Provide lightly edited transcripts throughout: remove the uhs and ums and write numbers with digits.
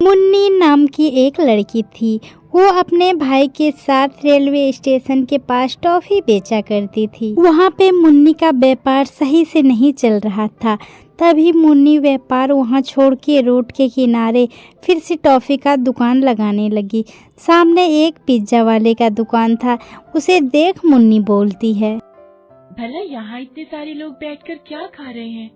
मुन्नी नाम की एक लड़की थी। वो अपने भाई के साथ रेलवे स्टेशन के पास टॉफी बेचा करती थी। वहाँ पे मुन्नी का व्यापार सही से नहीं चल रहा था। तभी मुन्नी व्यापार वहाँ छोड़ के रोड के किनारे फिर से टॉफी का दुकान लगाने लगी। सामने एक पिज्जा वाले का दुकान था। उसे देख मुन्नी बोलती है, भला यहाँ इतने सारे लोग बैठकर क्या खा रहे हैं?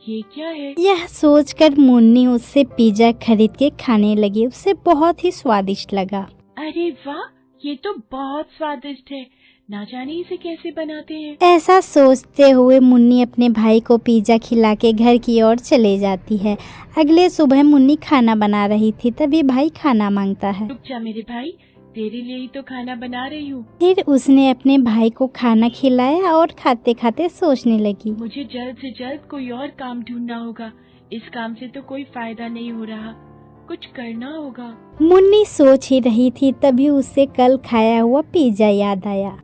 ये क्या है? यह सोचकर मुन्नी उससे पिज्जा खरीद के खाने लगी। उसे बहुत ही स्वादिष्ट लगा। अरे वाह, ये तो बहुत स्वादिष्ट है। ना जाने इसे कैसे बनाते हैं। ऐसा सोचते हुए मुन्नी अपने भाई को पिज्जा खिला के घर की ओर चले जाती है। अगले सुबह मुन्नी खाना बना रही थी, तभी भाई खाना मांगता है। रुक जा मेरे भाई, तेरे लिए ही तो खाना बना रही हूँ। फिर उसने अपने भाई को खाना खिलाया और खाते खाते सोचने लगी, मुझे जल्द से जल्द कोई और काम ढूंढना होगा। इस काम से तो कोई फायदा नहीं हो रहा, कुछ करना होगा। मुन्नी सोच ही रही थी, तभी उसे कल खाया हुआ पिज्जा याद आया।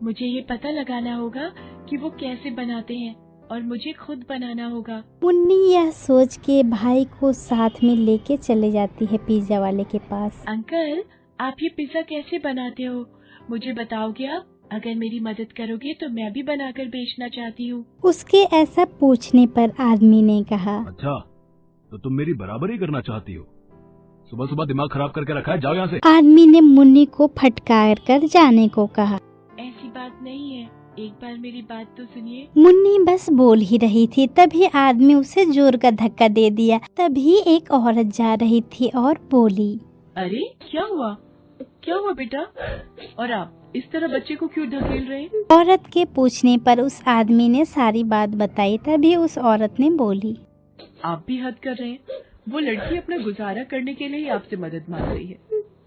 मुझे ये पता लगाना होगा कि वो कैसे बनाते हैं और मुझे खुद बनाना होगा। मुन्नी यह सोच के भाई को साथ में लेके चले जाती है पिज्जा वाले के पास। अंकल, आप ये पिज्जा कैसे बनाते हो? मुझे बताओगे आप? अगर मेरी मदद करोगे तो मैं भी बनाकर बेचना चाहती हूँ। उसके ऐसा पूछने पर आदमी ने कहा, अच्छा, तो तुम मेरी बराबरी करना चाहती हो? सुबह सुबह दिमाग खराब करके रखा है, जाओ यहाँ से। आदमी ने मुन्नी को फटकार कर जाने को कहा। ऐसी बात नहीं है, एक बार मेरी बात तो सुनिए। मुन्नी बस बोल ही रही थी, तभी आदमी उसे जोर का धक्का दे दिया। तभी एक औरत जा रही थी और बोली, अरे क्या हुआ? क्या हुआ बेटा? और आप इस तरह बच्चे को क्यों ढकेल रहे हैं? औरत के पूछने पर उस आदमी ने सारी बात बताई। तभी उस औरत ने बोली, आप भी हद कर रहे हैं। वो लड़की अपना गुजारा करने के लिए ही आपसे मदद मांग रही है,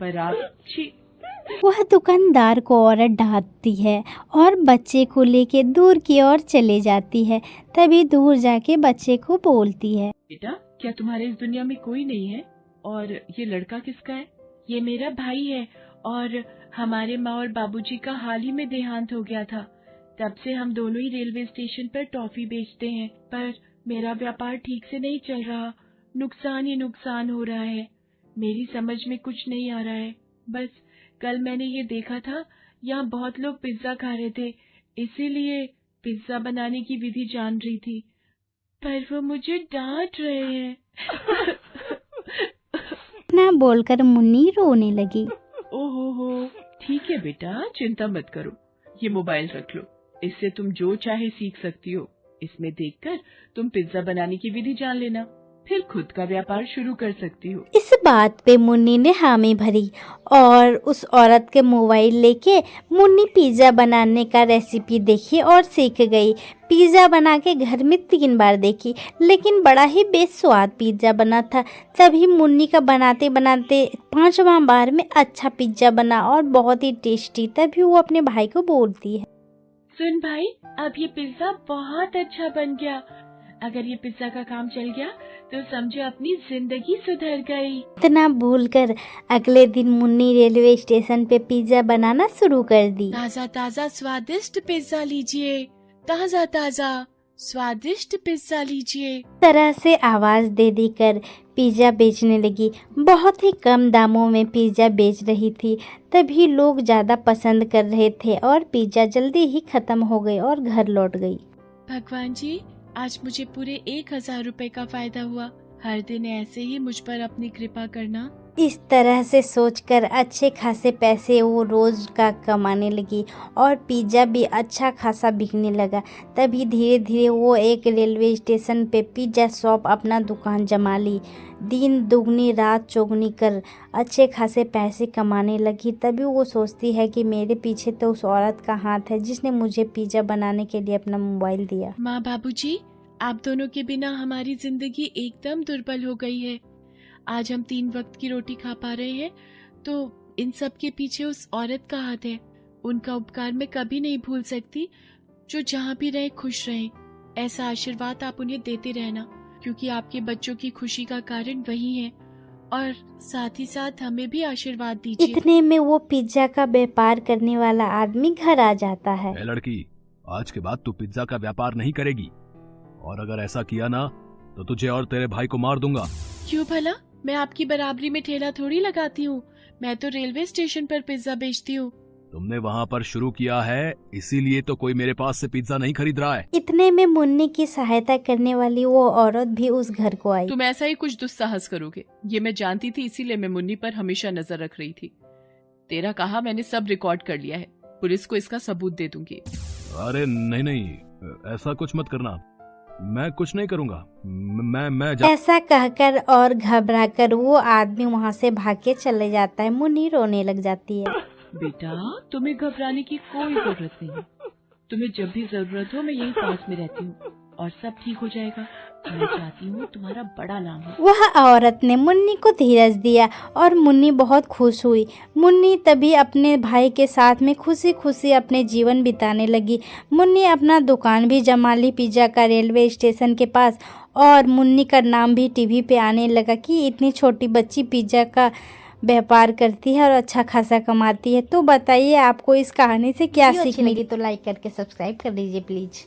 पर आप छी। वह दुकानदार को औरत डांटती है और बच्चे को लेके दूर की ओर चले जाती है। तभी दूर जाके बच्चे को बोलती है, बेटा, क्या तुम्हारे इस दुनिया में कोई नहीं है? और ये लड़का किसका है? ये मेरा भाई है और हमारे माँ और बाबूजी का हाल ही में देहांत हो गया था। तब से हम दोनों ही रेलवे स्टेशन पर टॉफी बेचते हैं, पर मेरा व्यापार ठीक से नहीं चल रहा। नुकसान ही नुकसान हो रहा है। मेरी समझ में कुछ नहीं आ रहा है। बस कल मैंने ये देखा था, यहाँ बहुत लोग पिज्जा खा रहे थे, इसीलिए पिज्जा बनाने की विधि जान रही थी, पर वो मुझे डांट रहे हैं। ना बोलकर मुन्नी रोने लगी। ओहो, ठीक है बेटा, चिंता मत करो। ये मोबाइल रख लो, इससे तुम जो चाहे सीख सकती हो। इसमें देखकर तुम पिज्जा बनाने की विधि जान लेना, फिर खुद का व्यापार शुरू कर सकती हो। इस बात पे मुन्नी ने हामी भरी और उस औरत के मोबाइल लेके मुन्नी पिज्जा बनाने का रेसिपी देखी और सीख गई। पिज्जा बना के घर में 3 बार देखी, लेकिन बड़ा ही बेस्वाद पिज्जा बना था। तभी मुन्नी का बनाते बनाते 5वां बार में अच्छा पिज्जा बना और बहुत ही टेस्टी। तभी वो अपने भाई को बोलती है, सुन भाई, अब ये पिज्जा बहुत अच्छा बन गया। अगर ये पिज्जा का काम चल गया तो समझो अपनी जिंदगी सुधर गई। इतना बोलकर अगले दिन मुन्नी रेलवे स्टेशन पे पिज्जा बनाना शुरू कर दी। ताजा ताजा स्वादिष्ट पिज्जा लीजिए, ताजा ताजा स्वादिष्ट पिज्जा लीजिए। तरह से आवाज दे देकर पिज्जा बेचने लगी। बहुत ही कम दामों में पिज्जा बेच रही थी। तभी लोग ज्यादा पसंद कर रहे थे और पिज्जा जल्दी ही खत्म हो गई और घर लौट गई। भगवान जी, आज मुझे पूरे 1000 रुपए का फायदा हुआ। हर दिन ऐसे ही मुझ पर अपनी कृपा करना। इस तरह से सोचकर अच्छे खासे पैसे वो रोज का कमाने लगी और पिज्जा भी अच्छा खासा बिकने लगा। तभी धीरे धीरे वो एक रेलवे स्टेशन पे पिज्जा शॉप अपना दुकान जमा ली। दिन दुगनी रात चौगनी कर अच्छे खासे पैसे कमाने लगी। तभी वो सोचती है कि मेरे पीछे तो उस औरत का हाथ है जिसने मुझे पिज्जा बनाने के लिए अपना मोबाइल दिया। माँ बाबूजी, आप दोनों के बिना हमारी जिंदगी एकदम दुर्बल हो गई है। आज हम 3 वक्त की रोटी खा पा रहे हैं तो इन सब के पीछे उस औरत का हाथ है। उनका उपकार मैं कभी नहीं भूल सकती। जो जहाँ भी रहे खुश रहे, ऐसा आशीर्वाद आप उन्हें देते रहना, क्योंकि आपके बच्चों की खुशी का कारण वही है। और साथ ही साथ हमें भी आशीर्वाद दीजिए। इतने में वो पिज्जा का व्यापार करने वाला आदमी घर आ जाता है। ए लड़की, आज के बाद तू पिज्जा का व्यापार नहीं करेगी, और अगर ऐसा किया ना तो तुझे और तेरे भाई को मार दूंगा। क्यों भला? मैं आपकी बराबरी में ठेला थोड़ी लगाती हूँ, मैं तो रेलवे स्टेशन पर पिज्जा बेचती हूँ। तुमने वहाँ पर शुरू किया है, इसीलिए तो कोई मेरे पास से पिज्जा नहीं खरीद रहा है। इतने में मुन्नी की सहायता करने वाली वो औरत भी उस घर को आई। तुम ऐसा ही कुछ दुस्साहस करोगे, ये मैं जानती थी, इसीलिए मैं मुन्नी पर हमेशा नजर रख रही थी। तेरा कहा मैंने सब रिकॉर्ड कर लिया है, पुलिस को इसका सबूत दे दूंगी। अरे नहीं नहीं, ऐसा कुछ मत करना, मैं कुछ नहीं करूँगा। मैं ऐसा कहकर और घबराकर वो आदमी वहाँ से भाग के चले जाता है। मुन्नी रोने लग जाती है। बेटा, तुम्हें घबराने की कोई जरूरत नहीं है। तुम्हें जब भी जरूरत हो मैं यहीं पास में रहती हूँ और सब ठीक हो जाएगा। मैं चाहती हूँ तुम्हारा बड़ा नाम हो। वह औरत ने मुन्नी को धीरज दिया और मुन्नी बहुत खुश हुई। मुन्नी तभी अपने भाई के साथ में खुशी खुशी अपने जीवन बिताने लगी। मुन्नी अपना दुकान भी जमा ली पिज्जा का रेलवे स्टेशन के पास, और मुन्नी का नाम भी टीवी पे आने लगा कि इतनी छोटी बच्ची पिज्जा का व्यापार करती है और अच्छा खासा कमाती है। तो बताइए आपको इस कहानी से क्या सीख मिली? तो लाइक करके सब्सक्राइब कर लीजिए प्लीज।